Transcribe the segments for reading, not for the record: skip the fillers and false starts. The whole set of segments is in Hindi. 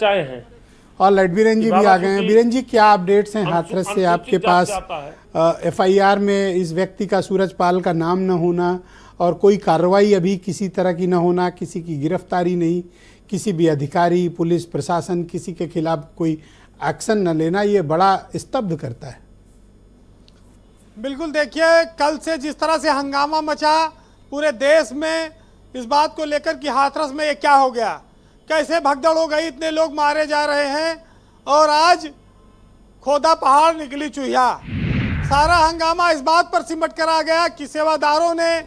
चाहे हैं। और लाइट बीरेन जी भी आ गए हैं। बीरेन जी, क्या अपडेट्स हैं हाथरस से आपके पास? एफआईआर में इस व्यक्ति का, सूरजपाल का नाम न होना और कोई कार्रवाई अभी किसी तरह की न होना, किसी की गिरफ्तारी नहीं, किसी भी अधिकारी, पुलिस प्रशासन किसी के खिलाफ कोई एक्शन न लेना, ये बड़ा स्तब्ध करता है। बिल्कुल, देखिए कल से जिस तरह से हंगामा मचा पूरे देश में इस बात को लेकर कि हाथरस में ये क्या हो गया, कैसे भगदड़ हो गई, इतने लोग मारे जा रहे हैं और आज खोदा पहाड़ निकली चूहिया। सारा हंगामा इस बात पर सिमट कर आ गया कि सेवादारों ने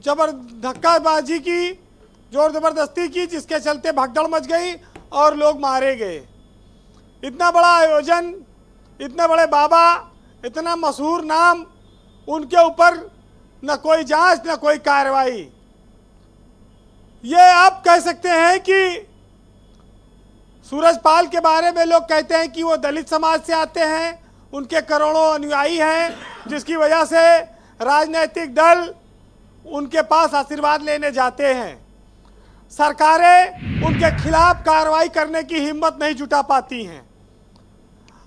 धक्काबाजी की, जोर जबरदस्ती की, जिसके चलते भगदड़ मच गई और लोग मारे गए। इतना बड़ा आयोजन, इतने बड़े बाबा, इतना मशहूर नाम, उनके ऊपर न कोई जांच न कोई कार्रवाई। ये आप कह सकते हैं कि सूरजपाल के बारे में लोग कहते हैं कि वो दलित समाज से आते हैं, उनके करोड़ों अनुयायी हैं, जिसकी वजह से राजनीतिक दल उनके पास आशीर्वाद लेने जाते हैं। सरकारें उनके खिलाफ कार्रवाई करने की हिम्मत नहीं जुटा पाती हैं।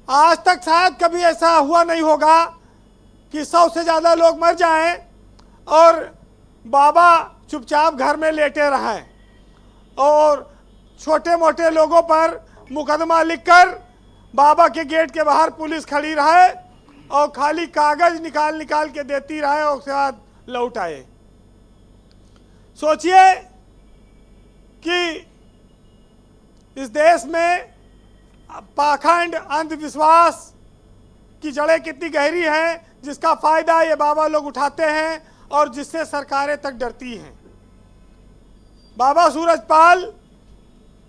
आज तक शायद कभी ऐसा हुआ नहीं होगा कि 100 से ज़्यादा लोग मर जाएं और बाबा चुपचाप घर में लेटे रहें और छोटे मोटे लोगों पर मुकदमा लिखकर बाबा के गेट के बाहर पुलिस खड़ी रहे और खाली कागज निकाल निकाल के देती रहे और उसके बाद लौट आए। सोचिए कि इस देश में पाखंड, अंधविश्वास की जड़ें कितनी गहरी हैं, जिसका फायदा ये बाबा लोग उठाते हैं और जिससे सरकारें तक डरती हैं। बाबा सूरजपाल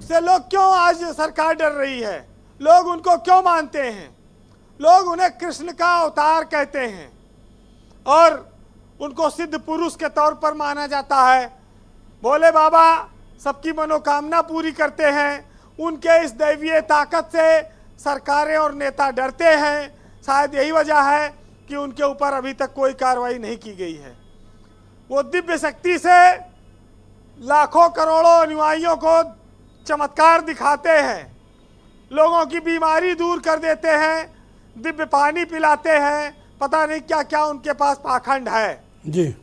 से लोग क्यों आज सरकार डर रही है? लोग उनको क्यों मानते हैं? लोग उन्हें कृष्ण का अवतार कहते हैं और उनको सिद्ध पुरुष के तौर पर माना जाता है। भोले बाबा सबकी मनोकामना पूरी करते हैं। उनके इस दैवीय ताकत से सरकारें और नेता डरते हैं। शायद यही वजह है कि उनके ऊपर अभी तक कोई कार्रवाई नहीं की गई है। वो दिव्य शक्ति से लाखों करोड़ों अनुयायियों को चमत्कार दिखाते हैं, लोगों की बीमारी दूर कर देते हैं, दिव्य पानी पिलाते हैं, पता नहीं क्या क्या उनके पास पाखंड है जी।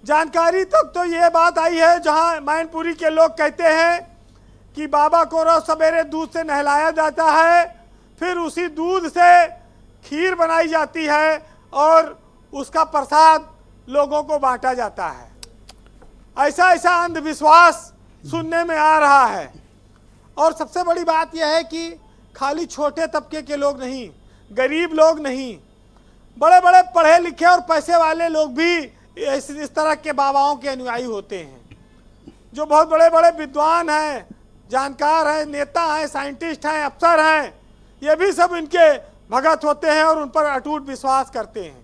जानकारी तक तो ये बात आई है जहां मैनपुरी के लोग कहते हैं कि बाबा को रोज सवेरे दूध से नहलाया जाता है, फिर उसी दूध से खीर बनाई जाती है और उसका प्रसाद लोगों को बांटा जाता है। ऐसा ऐसा अंधविश्वास सुनने में आ रहा है। और सबसे बड़ी बात यह है कि खाली छोटे तबके के लोग नहीं, गरीब लोग नहीं, बड़े बड़े पढ़े लिखे और पैसे वाले लोग भी इस तरह के बाबाओं के अनुयायी होते हैं। जो बहुत बड़े बड़े विद्वान हैं, जानकार हैं, नेता हैं, साइंटिस्ट हैं, अफसर हैं, ये भी सब इनके भगत होते हैं और उन पर अटूट विश्वास करते हैं।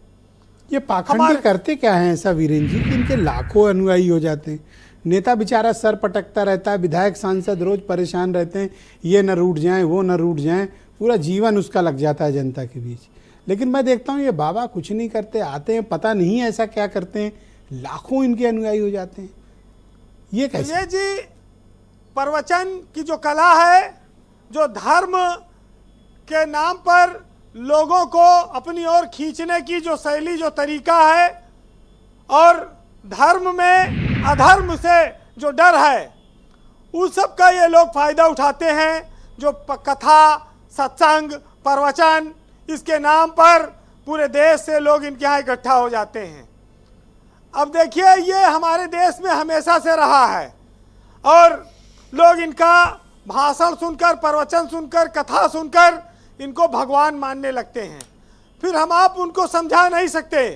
ये पाखंडी करते क्या हैं ऐसा वीरेन जी कि इनके लाखों अनुयायी हो जाते हैं? नेता बेचारा सर पटकता रहता है, विधायक सांसद रोज परेशान रहते हैं, ये न रूठ जाएं, वो न रूठ जाएं, पूरा जीवन उसका लग जाता है जनता के बीच। लेकिन मैं देखता हूँ ये बाबा कुछ नहीं करते, आते हैं, पता नहीं ऐसा क्या करते हैं, लाखों इनके अनुयायी हो जाते हैं। ये कैसे? ये जी प्रवचन की जो कला है, जो धर्म के नाम पर लोगों को अपनी ओर खींचने की जो शैली, जो तरीका है, और धर्म में अधर्म से जो डर है, उस सब का ये लोग फायदा उठाते हैं। जो कथा, सत्संग, प्रवचन, इसके नाम पर पूरे देश से लोग इनके यहाँ इकट्ठा हो जाते हैं। अब देखिए, ये हमारे देश में हमेशा से रहा है और लोग इनका भाषण सुनकर, प्रवचन सुनकर, कथा सुनकर इनको भगवान मानने लगते हैं। फिर हम आप उनको समझा नहीं सकते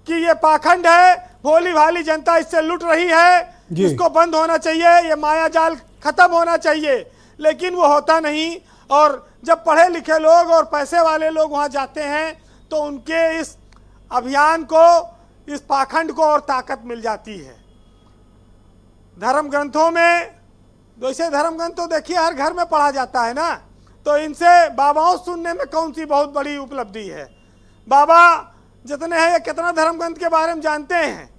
कि ये पाखंड है, भोली भाली जनता इससे लुट रही है, इसको बंद होना चाहिए, ये माया जाल खत्म होना चाहिए, लेकिन वो होता नहीं। और जब पढ़े लिखे लोग और पैसे वाले लोग वहाँ जाते हैं तो उनके इस अभियान को, इस पाखंड को और ताकत मिल जाती है। धर्म ग्रंथों में, वैसे धर्म ग्रंथ तो देखिए हर घर में पढ़ा जाता है ना, तो इनसे बाबाओं सुनने में कौन सी बहुत बड़ी उपलब्धि है। बाबा जितने हैं, ये कितना धर्म ग्रंथ के बारे में जानते हैं,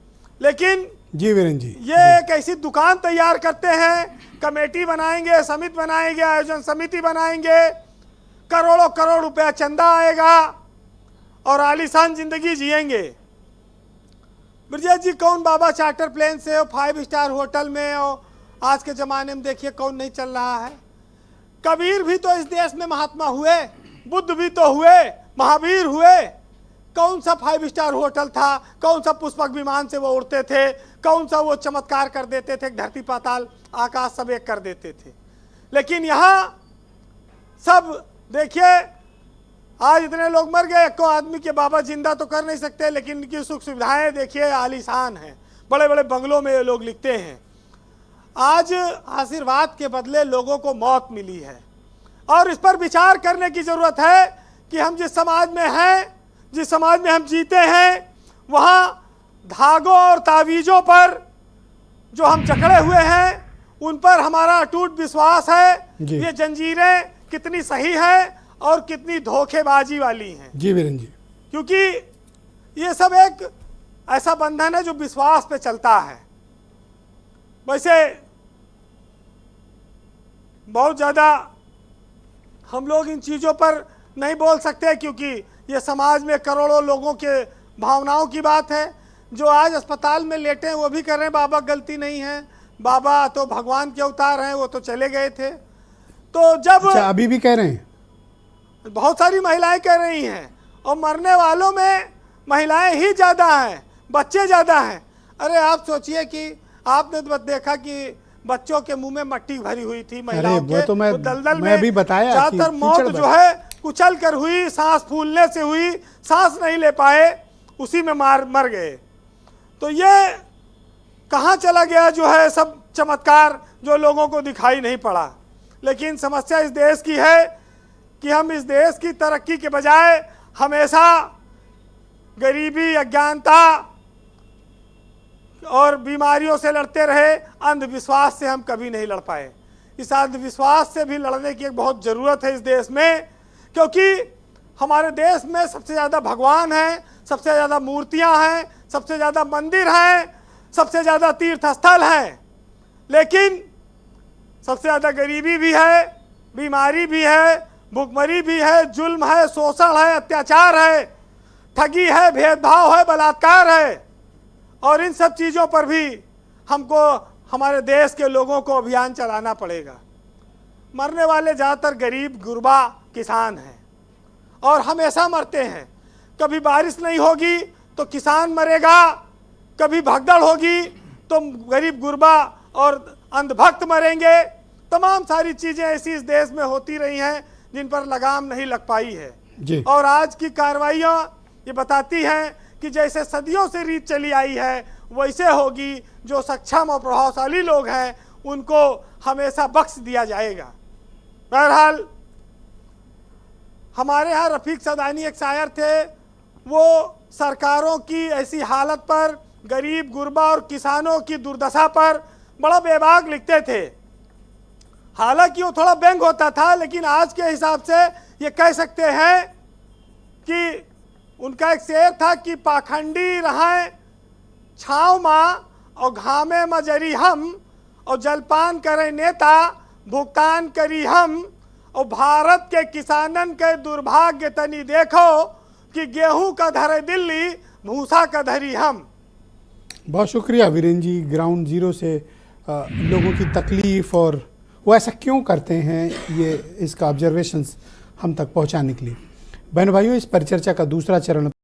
लेकिन जी वीरेंद्र जी, ये एक ऐसी दुकान तैयार करते हैं, कमेटी बनाएंगे, समिति बनाएंगे, आयोजन समिति बनाएंगे, करोड़ों करोड़ रुपया चंदा आएगा और आलीशान जिंदगी जिएंगे। ब्रजेश जी, कौन बाबा चार्टर प्लेन से हो, 5 स्टार होटल में हो? आज के ज़माने में देखिए कौन नहीं चल रहा है। कबीर भी तो इस देश में महात्मा हुए, बुद्ध भी तो हुए, महावीर हुए। कौन सा 5 स्टार होटल था? कौन सा पुष्पक विमान से वो उड़ते थे? कौन सा वो चमत्कार कर देते थे, धरती पाताल आकाश सब एक कर देते थे? लेकिन यहाँ सब देखिए, आज इतने लोग मर गए, एको आदमी के बाबा जिंदा तो कर नहीं सकते, लेकिन इनकी सुख सुविधाएं देखिए आलीशान हैं। बड़े बड़े बंगलों में ये लोग लिखते हैं। आज आशीर्वाद के बदले लोगों को मौत मिली है और इस पर विचार करने की जरूरत है कि हम जिस समाज में हैं, जिस समाज में हम जीते हैं, वहाँ धागों और तावीज़ों पर जो हम जकड़े हुए हैं, उन पर हमारा अटूट विश्वास है। ये जंजीरें कितनी सही है और कितनी धोखेबाजी वाली हैं। जी वीरेंद्र जी, क्योंकि ये सब एक ऐसा बंधन है जो विश्वास पे चलता है। वैसे बहुत ज़्यादा हम लोग इन चीज़ों पर नहीं बोल सकते, क्योंकि ये समाज में करोड़ों लोगों के भावनाओं की बात है। जो आज अस्पताल में लेटे हैं वो भी कर रहे हैं बाबा गलती नहीं है, बाबा तो भगवान के अवतार हैं, वो तो चले गए थे। तो जब अच्छा, अभी भी कह रहे हैं? बहुत सारी महिलाएं कह रही हैं, और मरने वालों में महिलाएं ही ज़्यादा हैं, बच्चे ज़्यादा हैं। अरे आप सोचिए कि आपने तो देखा कि बच्चों के मुंह में मट्टी भरी हुई थी, महिलाओं के तो मैं दलदल मैं भी बताया कि ज़्यादातर मौत कीचड़ जो है कुचल कर हुई, सांस फूलने से हुई, सांस नहीं ले पाए, उसी में मर गए। तो ये कहाँ चला गया जो है सब चमत्कार जो लोगों को दिखाई नहीं पड़ा। लेकिन समस्या इस देश की है कि हम इस देश की तरक्की के बजाय हमेशा गरीबी, अज्ञानता और बीमारियों से लड़ते रहे। अंधविश्वास से हम कभी नहीं लड़ पाए। इस अंधविश्वास से भी लड़ने की एक बहुत ज़रूरत है इस देश में, क्योंकि हमारे देश में सबसे ज़्यादा भगवान हैं, सबसे ज़्यादा मूर्तियां हैं, सबसे ज़्यादा मंदिर हैं, सबसे ज़्यादा तीर्थ स्थल हैं, लेकिन सबसे ज़्यादा गरीबी भी है, बीमारी भी है, भुखमरी भी है, जुल्म है, शोषण है, अत्याचार है, ठगी है, भेदभाव है, बलात्कार है। और इन सब चीज़ों पर भी हमको हमारे देश के लोगों को अभियान चलाना पड़ेगा। मरने वाले ज़्यादातर गरीब गुरबा किसान हैं और हमेशा मरते हैं। कभी बारिश नहीं होगी तो किसान मरेगा, कभी भगदड़ होगी तो गरीब गुरबा और अंधभक्त मरेंगे। तमाम सारी चीज़ें ऐसी इस देश में होती रही हैं जिन पर लगाम नहीं लग पाई है जी। और आज की कार्रवाइयाँ ये बताती हैं कि जैसे सदियों से रीत चली आई है वैसे होगी। जो सक्षम और प्रभावशाली लोग हैं उनको हमेशा बख्श दिया जाएगा। बहरहाल हमारे यहाँ रफ़ीक सदानी एक शायर थे, वो सरकारों की ऐसी हालत पर, गरीब गुरबा और किसानों की दुर्दशा पर बड़ा बेबाक लिखते थे। हालांकि वो थोड़ा व्यंग होता था, लेकिन आज के हिसाब से ये कह सकते हैं कि उनका एक शेर था कि पाखंडी रहें छाँव माँ और घामे मजरी हम, और जलपान करें नेता भुगतान करी हम, और भारत के किसानन के दुर्भाग्य तनी देखो कि गेहूं का धरे दिल्ली भूसा का धरी हम। बहुत शुक्रिया वीरेंद्र जी, ग्राउंड जीरो से लोगों की तकलीफ़ और वो ऐसा क्यों करते हैं, ये इसका ऑब्जर्वेशंस हम तक पहुंचाने के लिए। बहन भाइयों, इस परिचर्चा का दूसरा चरण